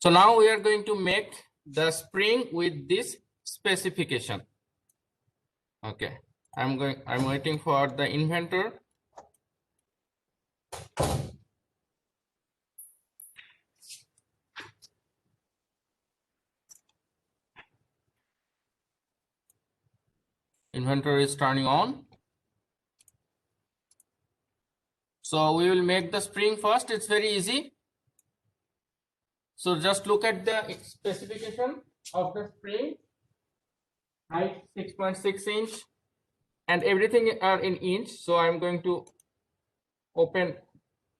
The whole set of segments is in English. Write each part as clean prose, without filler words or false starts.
So now we are going to make the spring with this specification. Okay, I'm waiting for the inventor. Inventor is turning on. So we will make the spring first. It's very easy. So just look at the specification of the spring. Height 6.6 inch and everything are in inch. So I'm going to open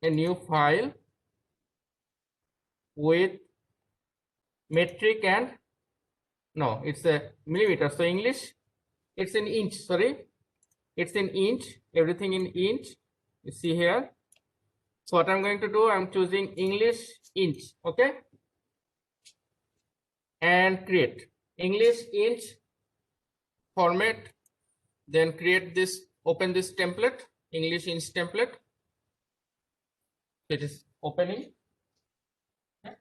a new file with metric and no, it's a millimeter. So English, it's in inch. Sorry, it's in inch. Everything in inch. You see here. So what I'm going to do, I'm choosing English inch. Okay, and create English inch format. Then create this. Open this template, English inch template. It is opening. Okay.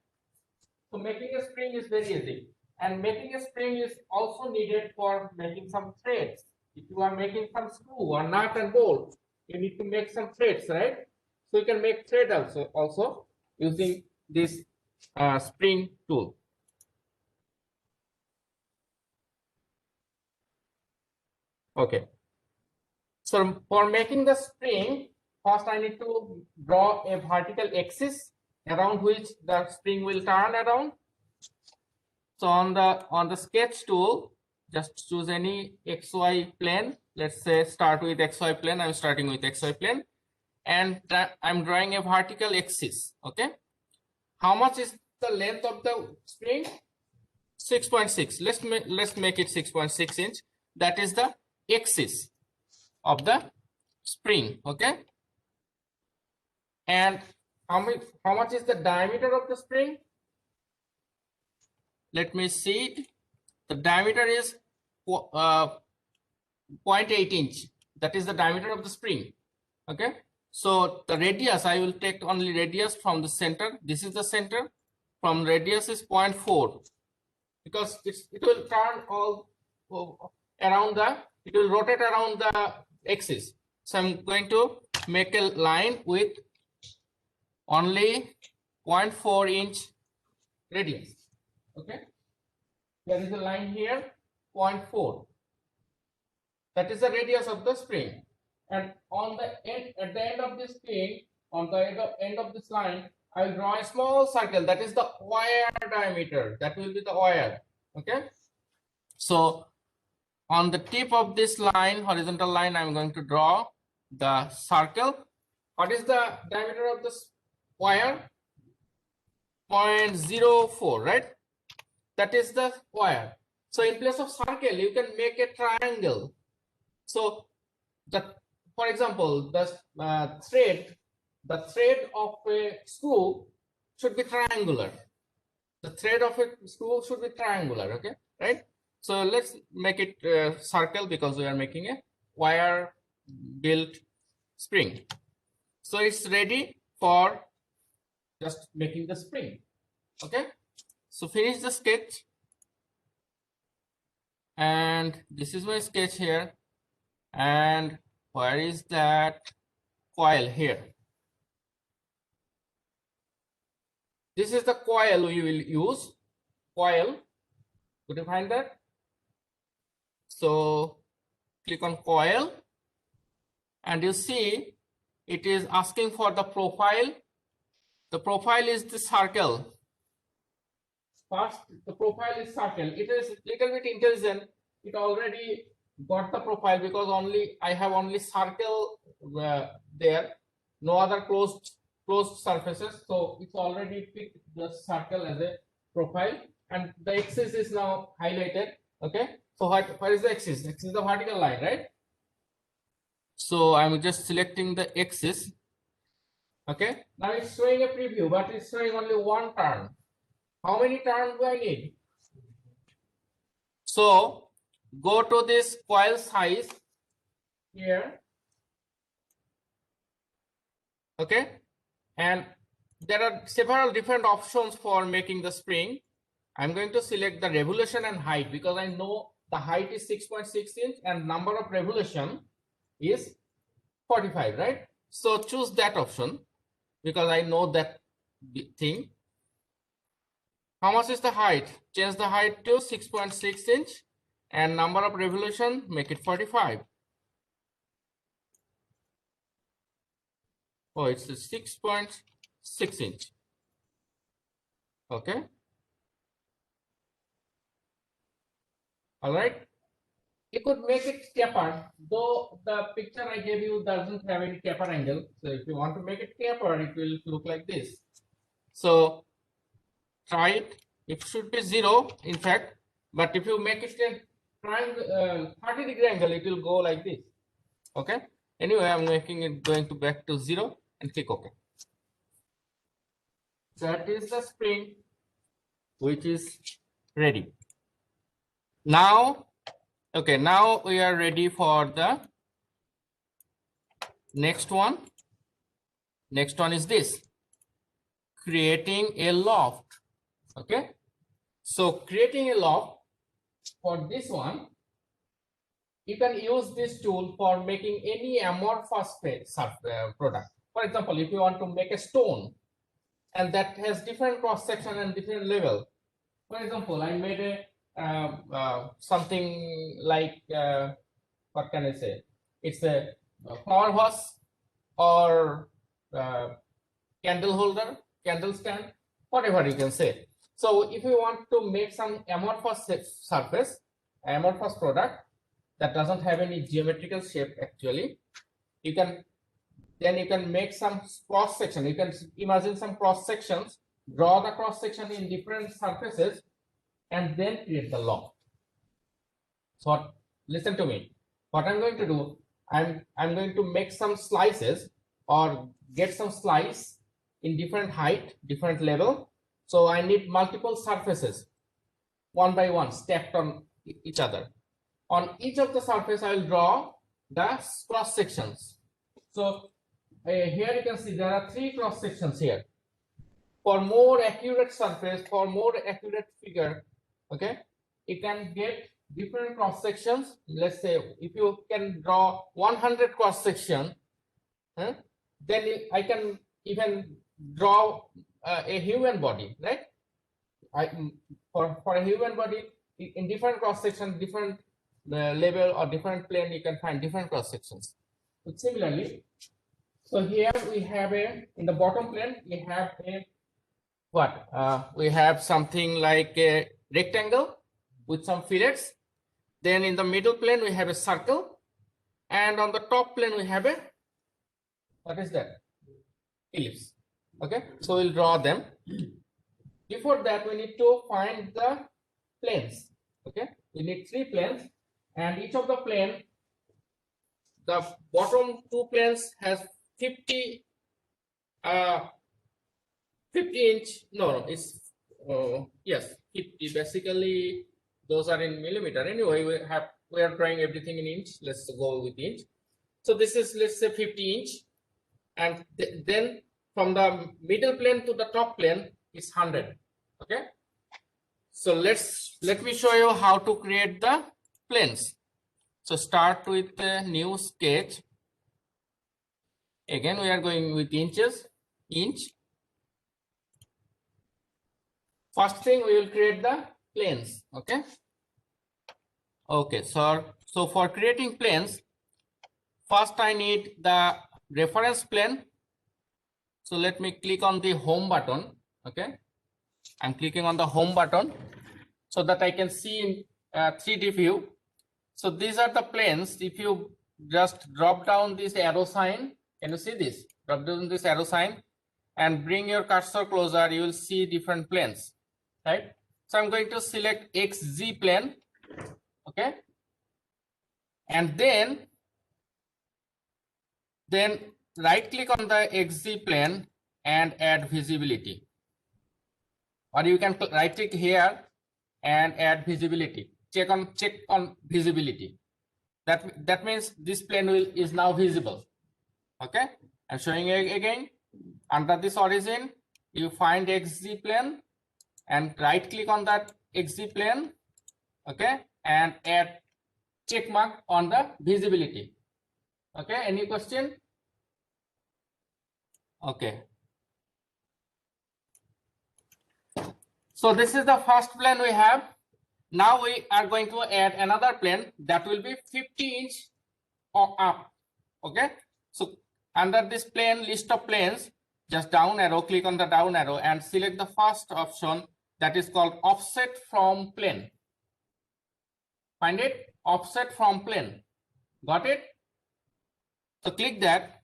So making a spring is very easy. And making a spring is also needed for making some threads. If you are making some screw or nut and bolt, you need to make some threads, right? So you can make thread also using this spring tool. Okay. So for making the spring, first I need to draw a vertical axis around which the spring will turn around. So on the sketch tool, just choose any XY plane. Let's say start with XY plane. I'm starting with XY plane, and I'm drawing a vertical axis. Okay. How much is the length of the spring? 6.6. Let's make it 6.6 inch. That is the axis of the spring. Okay. And how much is the diameter of the spring? Let me see. The diameter is 0.8 inch. That is the diameter of the spring. Okay. So the radius, I will take only radius from the center. This is the center. From radius is 0.4 because it will turn all around it will rotate around the axis. So I'm going to make a line with only 0.4 inch radius. Okay, there is a line here, 0.4. That is the radius of the spring. And on the end, at the end of this spring, on the end of this line, I will draw a small circle. That is the wire diameter. That will be the wire. Okay. So on the tip of this line, horizontal line, I'm going to draw the circle. What is the diameter of this wire? 0.04, right? That is the wire. So in place of circle, you can make a triangle. So for example, the thread of a screw should be triangular. The thread of a screw should be triangular. Okay, right? So let's make it circle because we are making a wire built spring. So it's ready for just making the spring. Okay. So finish the sketch, and this is my sketch here, and where is that coil here? This is the coil we will use. Coil, could you find that? So click on coil, and you see it is asking for the profile. The profile is the circle. First, the profile is circle. It is little bit intelligent. It already got the profile because I have only circle there, no other closed surfaces. So it's already picked the circle as a profile, and the axis is now highlighted. Okay. So where is the axis? Axis is the vertical line, right? So I'm just selecting the axis. Okay. Now it's showing a preview, but it's showing only one turn. How many turns do I need? So go to this coil size here. Okay. And there are several different options for making the spring. I'm going to select the revolution and height because I know the height is 6.6 inch and number of revolution is 45, right? So choose that option because I know that thing. How much is the height? Change the height to 6.6 inch and number of revolution, make it 45. Oh, it's a 6.6 inch. Okay. All right. You could make it tapered, though the picture I gave you doesn't have any taper angle. So if you want to make it tapered, it will look like this. So try it. It should be 0, in fact, but if you make it a triangle, 30-degree angle, it will go like this. Okay. Anyway, I'm making it going to back to 0 and click OK. That is the spring, which is ready. Now, okay, now we are ready for the next one. Next one is this, creating a loft. Okay, so creating a loft, for this one, you can use this tool for making any amorphous product. For example, if you want to make a stone and that has different cross section and different level. For example, I made a something like what can I say? It's a flower vase or candle holder, candle stand, whatever you can say. So if you want to make some amorphous surface, amorphous product that doesn't have any geometrical shape actually, you can make some cross section. You can imagine some cross sections, draw the cross section in different surfaces, and then create the loft. So listen to me. What I'm going to do, I'm going to make some slices or get some slice in different height, different level. So I need multiple surfaces, one by one, stacked on each other. On each of the surface, I will draw the cross sections. So here you can see there are 3 cross sections here. For more accurate surface, for more accurate figure, okay, you can get different cross sections. Let's say if you can draw 100 cross section, then I can even draw a human body, right? For a human body in different cross section, different level or different plane, you can find different cross sections. So similarly, so here we have in the bottom plane we have we have something like a rectangle with some fillets. Then in the middle plane we have a circle, and on the top plane we have a, what is that? Ellipse. Okay, so we'll draw them. Before that, we need to find the planes. Okay, we need 3 planes, and each of the plane, the bottom 2 planes has 50 inch. No, it's yes, 50. Basically, those are in millimeter. Anyway, we are trying everything in inch. Let's go with inch. So this is, let's say, 50 inch, and then from the middle plane to the top plane is 100. Okay. So let me show you how to create the planes. So start with a new sketch. Again, we are going with inches, inch. First thing, we will create the planes. Okay. Okay, so for creating planes, first I need the reference plane. So let me click on the home button. Okay, I'm clicking on the home button so that I can see in 3D view. So these are the planes. If you just drop down this arrow sign, can you see this? Drop down this arrow sign and bring your cursor closer, you will see different planes, right? So I'm going to select XZ plane. Okay, and then right click on the XZ plane and add visibility, or you can right click here and add visibility. Check on visibility. That means this plane is now visible. Okay, I'm showing you again. Under this origin, you find XZ plane and right click on that XZ plane, okay, and add check mark on the visibility. Okay, any question? Okay. So this is the first plane we have. Now we are going to add another plane that will be 50" or up. Okay. So under this plane list of planes, just down arrow, click on the down arrow and select the first option that is called offset from plane. Find it? Offset from plane. Got it? So click that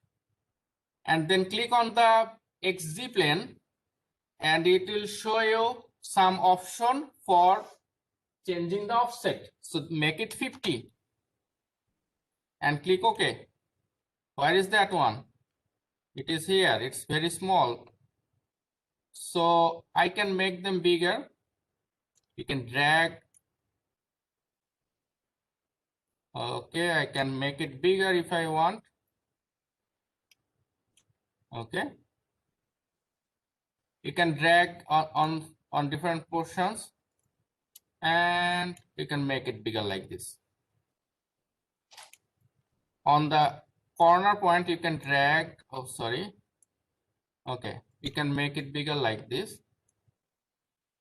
and then click on the XZ plane and it will show you some option for changing the offset. So make it 50 and click OK. Where is that one? It is here. It's very small. So I can make them bigger. You can drag. Okay, I can make it bigger if I want. Okay. You can drag on different portions and you can make it bigger like this. On the corner point you can drag, oh sorry, okay, you can make it bigger like this.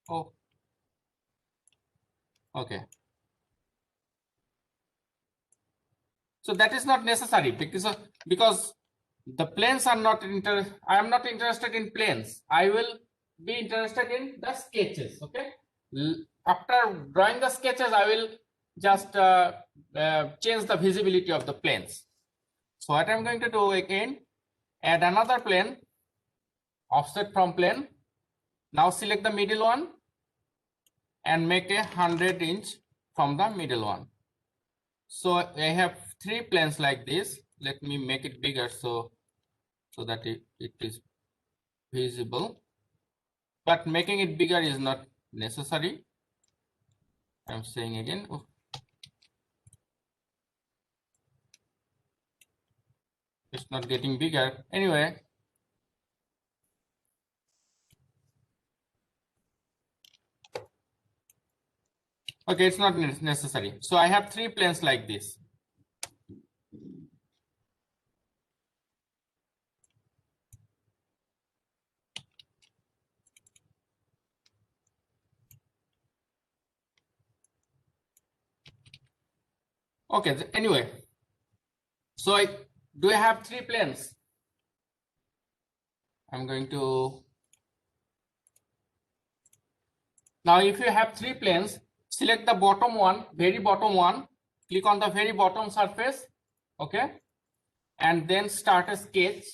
Oh, okay. So that is not necessary because the planes are not I am not interested in planes. I will be interested in the sketches. Okay. After drawing the sketches, I will just change the visibility of the planes. So what I'm going to do again, add another plane, offset from plane. Now select the middle one and make a 100" from the middle one. So I have 3 planes like this. Let me make it bigger so that it is visible. But making it bigger is not necessary. I'm saying again. Oh. It's not getting bigger. Anyway. Okay, it's not necessary. So I have 3 planes like this. Okay, anyway. So I have 3 planes. I'm going to. Now if you have 3 planes, select the bottom one, very bottom one, click on the very bottom surface, okay, and then start a sketch,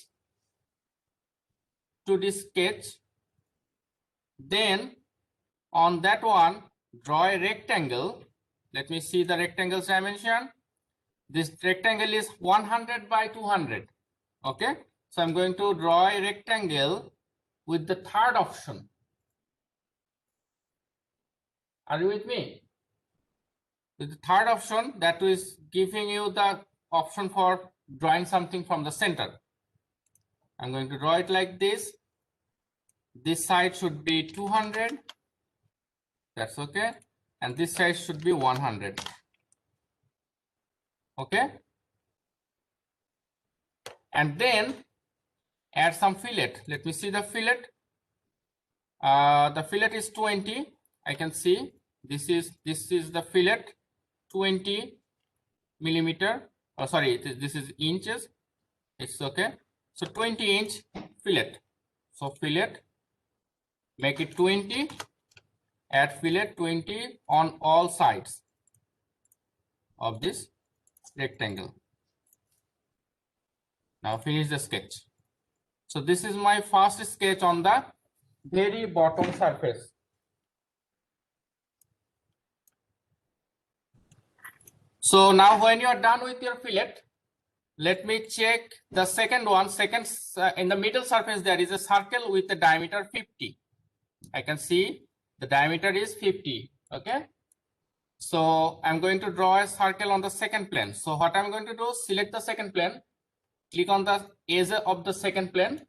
2D sketch. Then on that one, draw a rectangle. Let me see the rectangle's dimension. This rectangle is 100 by 200, okay. So I'm going to draw a rectangle with the third option. Are you with me? With the third option, that is giving you the option for drawing something from the center. I'm going to draw it like this. This side should be 200. That's okay. And this side should be 100. Okay. And then add some fillet. Let me see the fillet. The fillet is 20. I can see this is the fillet, 20 millimeter. Oh, sorry, this is inches. It's okay. So 20" fillet. So fillet, make it 20. Add fillet 20 on all sides of this rectangle. Now finish the sketch. So this is my first sketch on the very bottom surface. So now when you are done with your fillet, let me check the second one. In the middle surface there is a circle with a diameter 50. I can see the diameter is 50. Okay. So I'm going to draw a circle on the second plane. So what I'm going to do, select the second plane, click on the edge of the second plane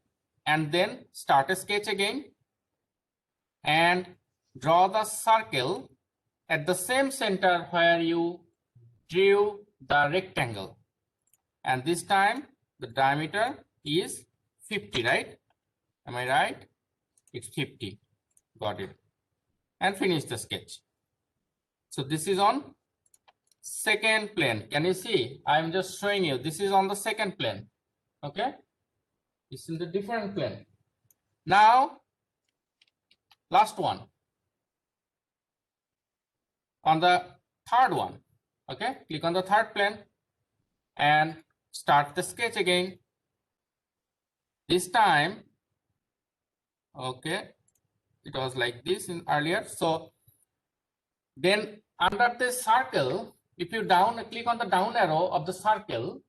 and then start a sketch again. and draw the circle at the same center where you drew the rectangle. And this time the diameter is 50, right? Am I right? It's 50. Got it. And finish the sketch. So this is on second plane. Can you see? I'm just showing you. This is on the second plane. Okay? It's in the different plane. Now, last one. On the third one. Okay? Click on the third plane and start the sketch again. This time, okay, it was like this in earlier. So then under this circle, if you click on the down arrow of the circle,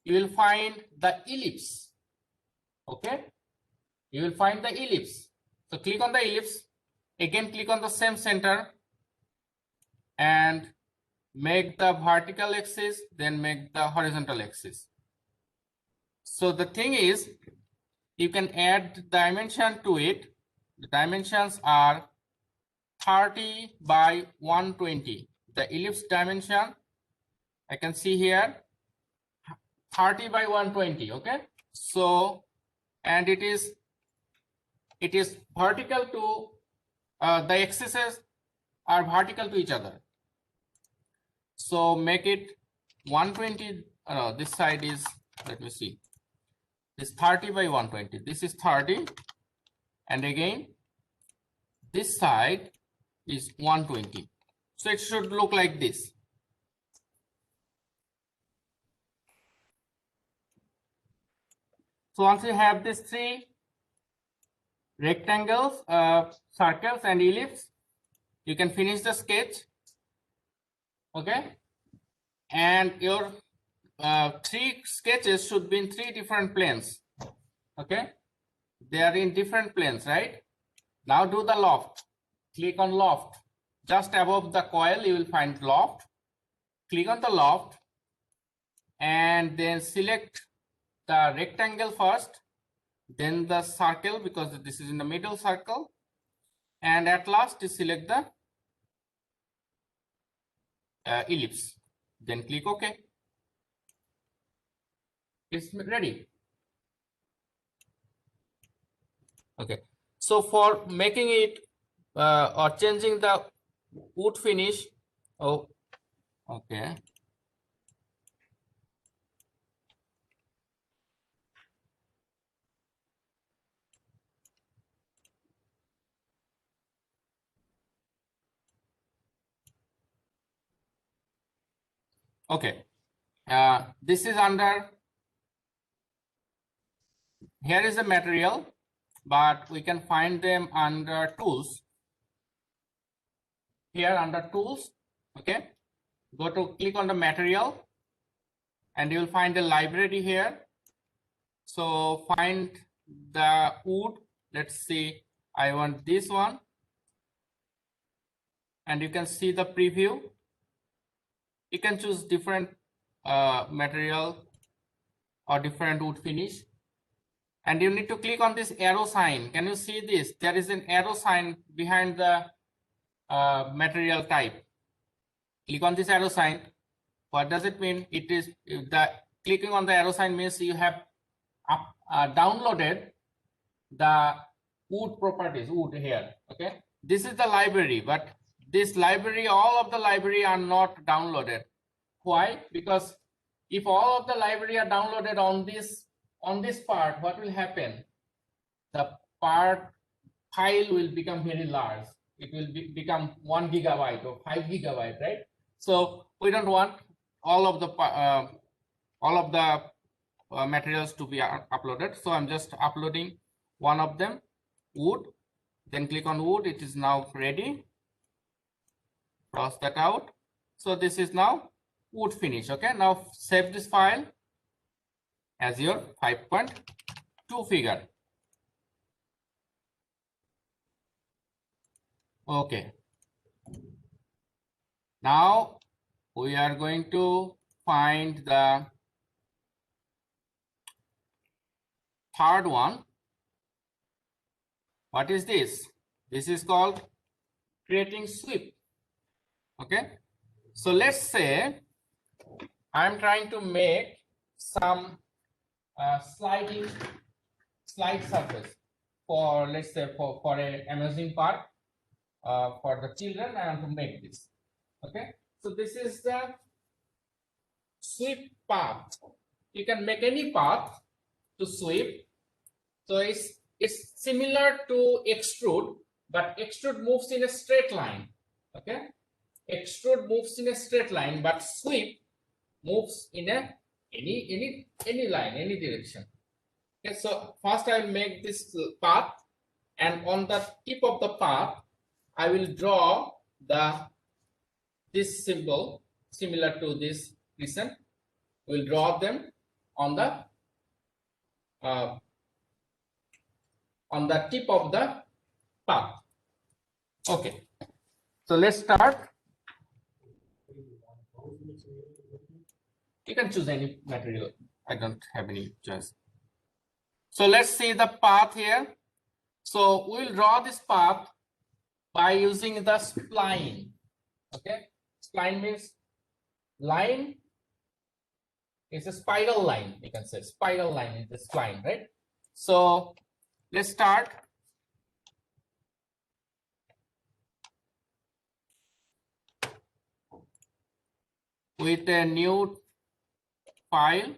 you will find the ellipse. Okay, you will find the ellipse. So click on the ellipse, again click on the same center and make the vertical axis, then make the horizontal axis. So the thing is, you can add dimension to it. The dimensions are 30 by 120. The ellipse dimension, I can see here, 30 by 120. Okay, so and it is vertical to the axes are vertical to each other. So make it 120. This side is, let me see, this 30 by 120. This is 30, and again this side is 120. So it should look like this. So once you have these three rectangles, circles and ellipse, you can finish the sketch. Okay, and your three sketches should be in three different planes. Okay, they are in different planes, right? Now do the loft. Click on loft. Just above the coil you will find loft. Click on the loft and then select the rectangle first, then the circle, because this is in the middle circle, and at last you select the ellipse. Then click OK. It's ready. Okay, so for making it or changing the wood finish, oh, okay, okay, this is under, here is the material, but we can find them under tools. Here under tools, okay, go to click on the material and you will find the library here. So find the wood. Let's see, I want this one, and you can see the preview. You can choose different material or different wood finish, and you need to click on this arrow sign. Can you see this? There is an arrow sign behind the material type. Click on this arrow sign. What does it mean? It is the clicking on the arrow sign means you have downloaded the wood properties, wood here. Okay, this is the library, but this library, all of the library are not downloaded. Why? Because if all of the library are downloaded on this part, what will happen? The part file will become very large. It will become 1 gigabyte or 5 gigabyte, right? So we don't want all of the materials to be uploaded. So I'm just uploading one of them, wood. Then click on wood. It is now ready. Cross that out. So this is now wood finish. Okay, now save this file as your 5.2 figure. Okay, now we are going to find the third one. What is this? This is called creating sweep. Okay. So let's say I'm trying to make some slide surface for, let's say, for an amusing park for the children. I want to make this. Okay. So this is the sweep path. You can make any path to sweep. So it's similar to extrude, but extrude moves in a straight line. Okay. Extrude moves in a straight line, but sweep moves in a any line, any direction. Okay, so first I will make this path, and on the tip of the path I will draw this symbol similar to this crescent. We'll draw them on the tip of the path. Okay, so let's start. You can choose any material. I don't have any choice. So let's see the path here. So we'll draw this path by using the spline. Okay, spline means line. It's a spiral line. You can say spiral line in the spline, right? So let's start. With a new file,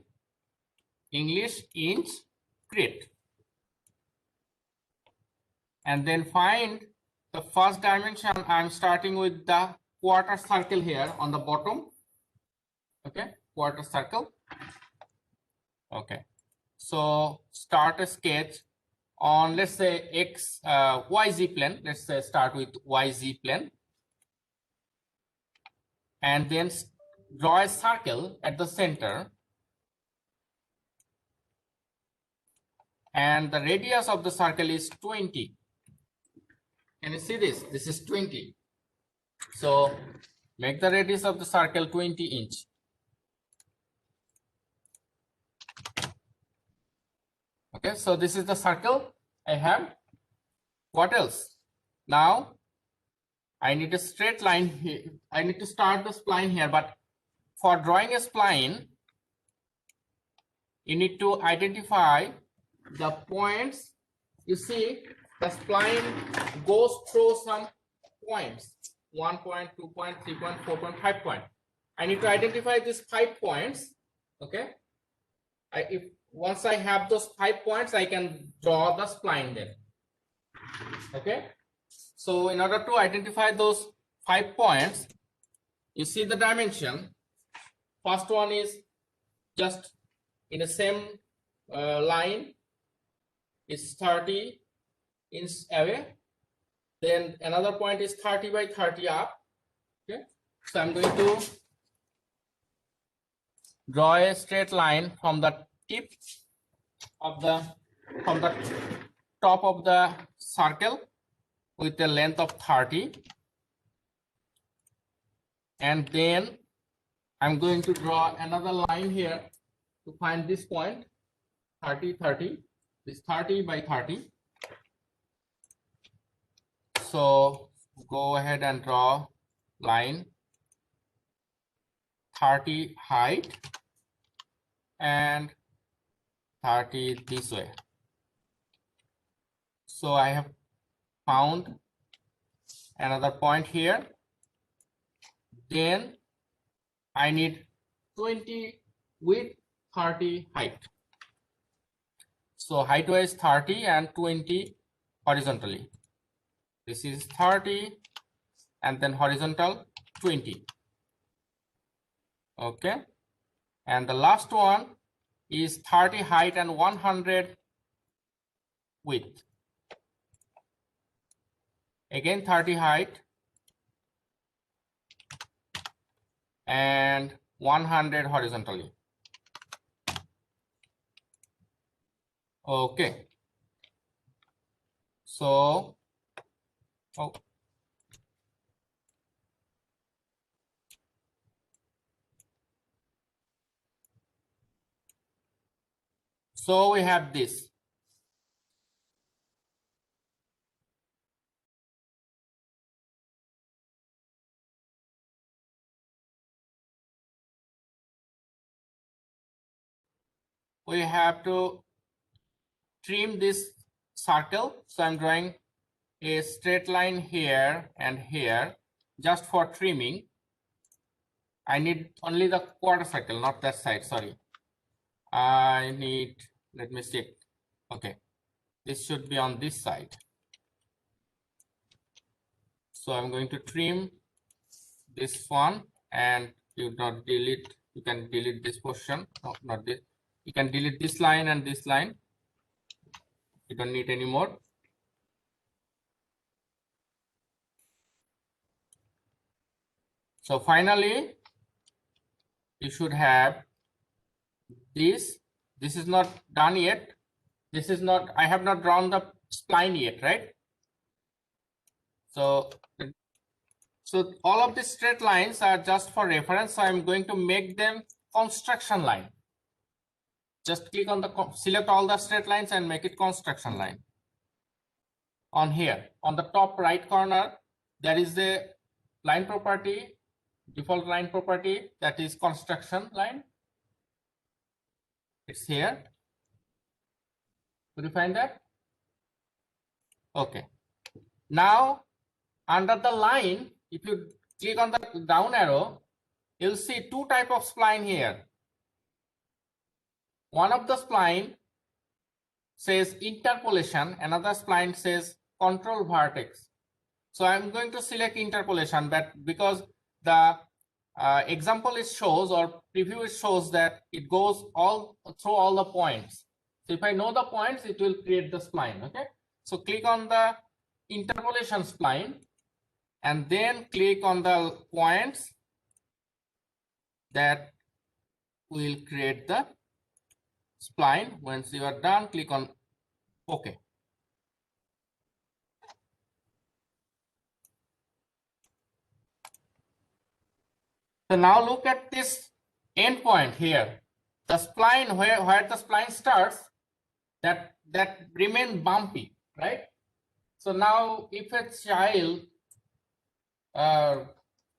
English inch create, and then find the first dimension. I'm starting with the quarter circle here on the bottom. Okay, quarter circle. Okay, so start a sketch on, let's say, YZ plane. Let's say start with YZ plane, and then draw a circle at the center, and the radius of the circle is 20. Can you see this? This is 20. So make the radius of the circle 20 inch. Okay, so this is the circle I have. What else? Now I need a straight line here. I need to start the spline here, but for drawing a spline, you need to identify the points. You see, the spline goes through some points: 1 point, 2 point, 3 point, 4 point, 5 point. I need to identify these 5 points. Okay, once I have those 5 points, I can draw the spline then. Okay, so in order to identify those 5 points, you see the dimension. First one is just in the same line, is 30 inch away. Then another point is 30 by 30 up. Okay, so I'm going to draw a straight line from the tip of the top of the circle with a length of 30, and then I'm going to draw another line here to find this point. 30 30, this 30 by 30. So go ahead and draw line 30 height and 30 this way. So I have found another point here. Then I need 20 width, 30 height. So height wise 30 and 20 horizontally. This is 30 and then horizontal 20. Okay, and the last one is 30 height and 100 width. Again 30 height and 100 horizontally. Okay, so so we have this. we have to trim this circle. So I'm drawing a straight line here and here just for trimming. I need only the quarter circle, not that side, sorry. I need, let me check. Okay, this should be on this side. So I'm going to trim this one, and you not delete, you can delete this portion, no, not this. You can delete this line and this line. You don't need anymore. So finally, you should have this. This is not done yet. This is not, I have not drawn the spline yet, right? So all of these straight lines are just for reference. So I'm going to make them construction line. Just click on the, select all the straight lines and make it construction line. On here, on the top right corner, there is the line property, default line property, that is construction line. It's here. Could you find that? Okay. Now, under the line, if you click on the down arrow, you'll see two types of spline here. One of the spline says interpolation, another spline says control vertex. So I'm going to select interpolation, but because the example it shows, or preview it shows that it goes all through all the points. So if I know the points, it will create the spline. Okay. So click on the interpolation spline, and then click on the points that will create the spline. Once you are done, click on OK. So now look at this endpoint here. The spline, where the spline starts, that remain bumpy, right? So now if a child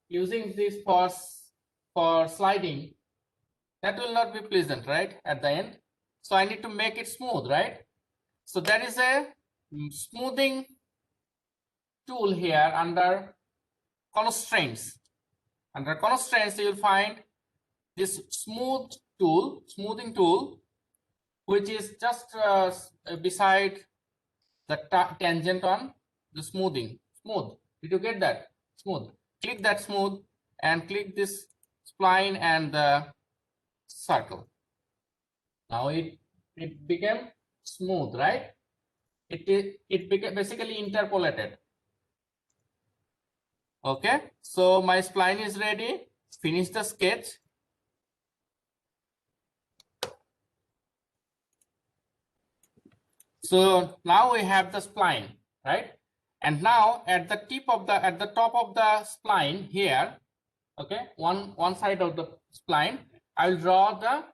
using this for sliding, that will not be pleasant, right? At the end. So I need to make it smooth, right? So there is a smoothing tool here under constraints. Under constraints, you will find this smoothing tool, which is just beside the tangent on the smoothing. Smooth. Did you get that? Smooth. Click that smooth and click this spline and the circle. Now it became smooth, right? It became basically interpolated. Okay, so my spline is ready. Finish the sketch. So now we have the spline, right? And now at the top of the spline here, okay, one side of the spline, I will draw the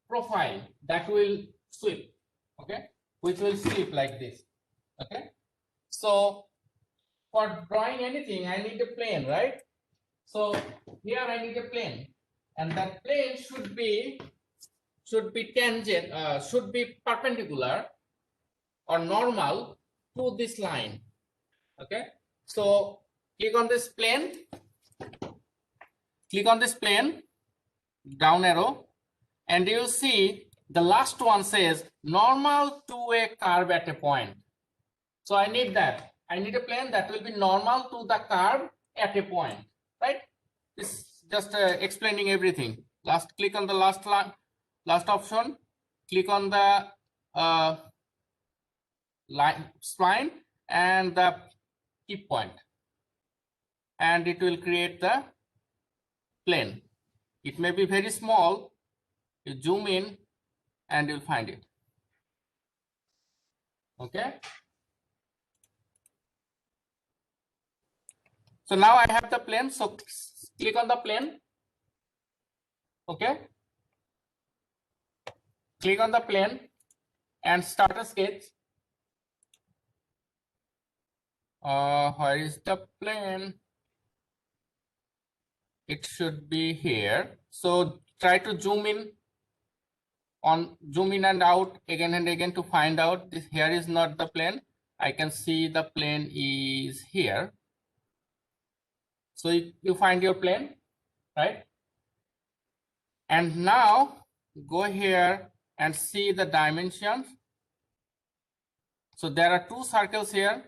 profile that will sweep, okay, which will sweep like this. Okay, so for drawing anything, I need a plane, right? So here I need a plane, and that plane should be tangent, should be perpendicular or normal to this line. Okay, so click on this plane, down arrow, and you'll see the last one says normal to a curve at a point. So I need that. I need a plane that will be normal to the curve at a point, right? This is just explaining everything. Click on the last option. Click on the spline and the key point, and it will create the plane. It may be very small. You zoom in and you'll find it. Okay. So now I have the plane. So click on the plane. Okay. Click on the plane and start a sketch. Where is the plane? It should be here. So try to zoom in on zoom in and out again and again to find out this here is not the plane. I can see the plane is here. So you find your plane, right? And now go here and see the dimensions. So there are two circles here.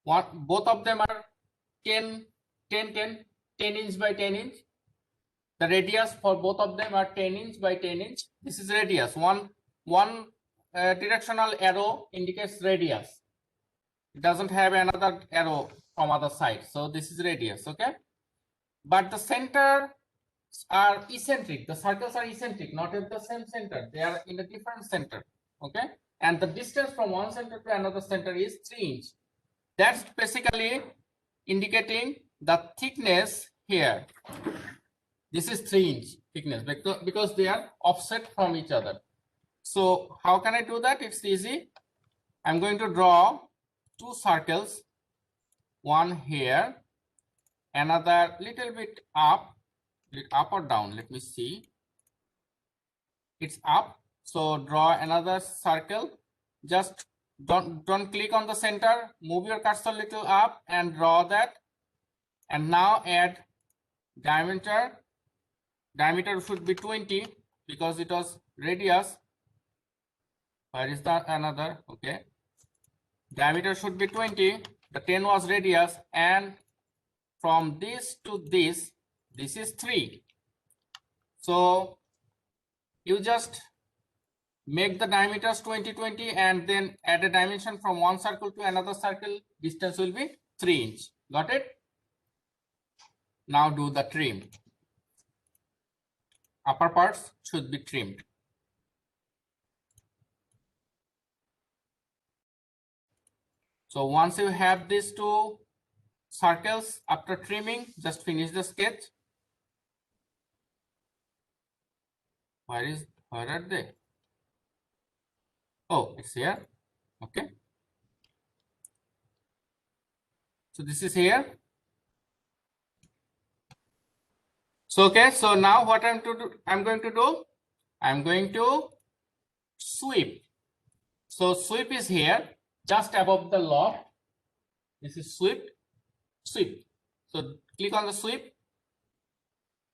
Both of them are 10 inch by 10 inch. The radius for both of them are 10 inch by 10 inch. This is radius. One directional arrow indicates radius. It doesn't have another arrow from other side. So this is radius, okay? But the center are eccentric. The circles are eccentric, not at the same center. They are in a different center, okay? And the distance from one center to another center is 3 inch. That's basically indicating the thickness here. This is 3 inch thickness because they are offset from each other. So how can I do that? It's easy. I'm going to draw two circles, one here, another little bit up or down. Let me see. It's up. So draw another circle. Just don't click on the center. Move your cursor a little up and draw that. And now add diameter. Diameter should be 20 because it was radius. Where is that another? Okay. Diameter should be 20. The 10 was radius, and from this to this is 3. So you just make the diameters 20 and then add a dimension from one circle to another circle. Distance will be 3 inch. Got it? Now do the trim. Upper parts should be trimmed. So once you have these two circles, after trimming, just finish the sketch. Where are they? Oh, it's here. Okay. So this is here. So okay, so now what I'm going to sweep. So sweep is here, just above the loft. This is sweep. So click on the sweep.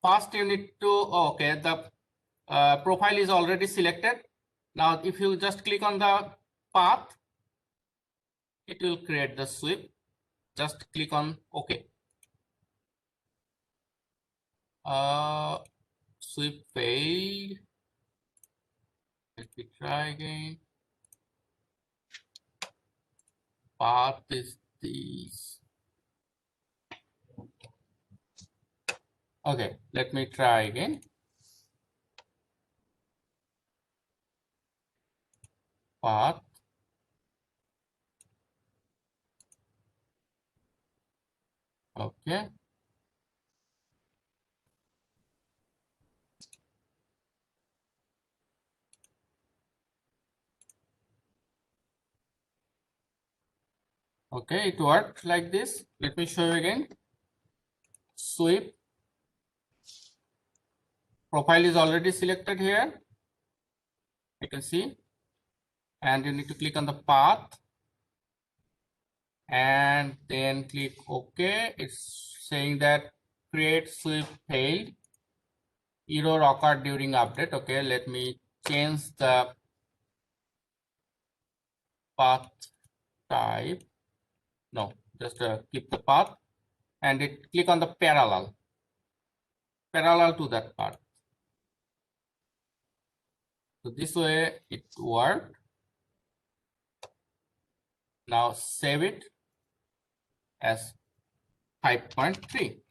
First you need to, okay, the profile is already selected. Now if you just click on the path, it will create the sweep. Just click on OK. Sweep failed. Let me try again. Path is this. Okay, let me try again. Path. Okay. Okay, it worked like this. Let me show you again. Sweep. Profile is already selected here. You can see. And you need to click on the path. And then click OK. It's saying that create sweep failed. Error occurred during update. Okay, let me change the path type. No, just keep the path and click on the parallel to that path. So this way it worked. Now save it as 5.3.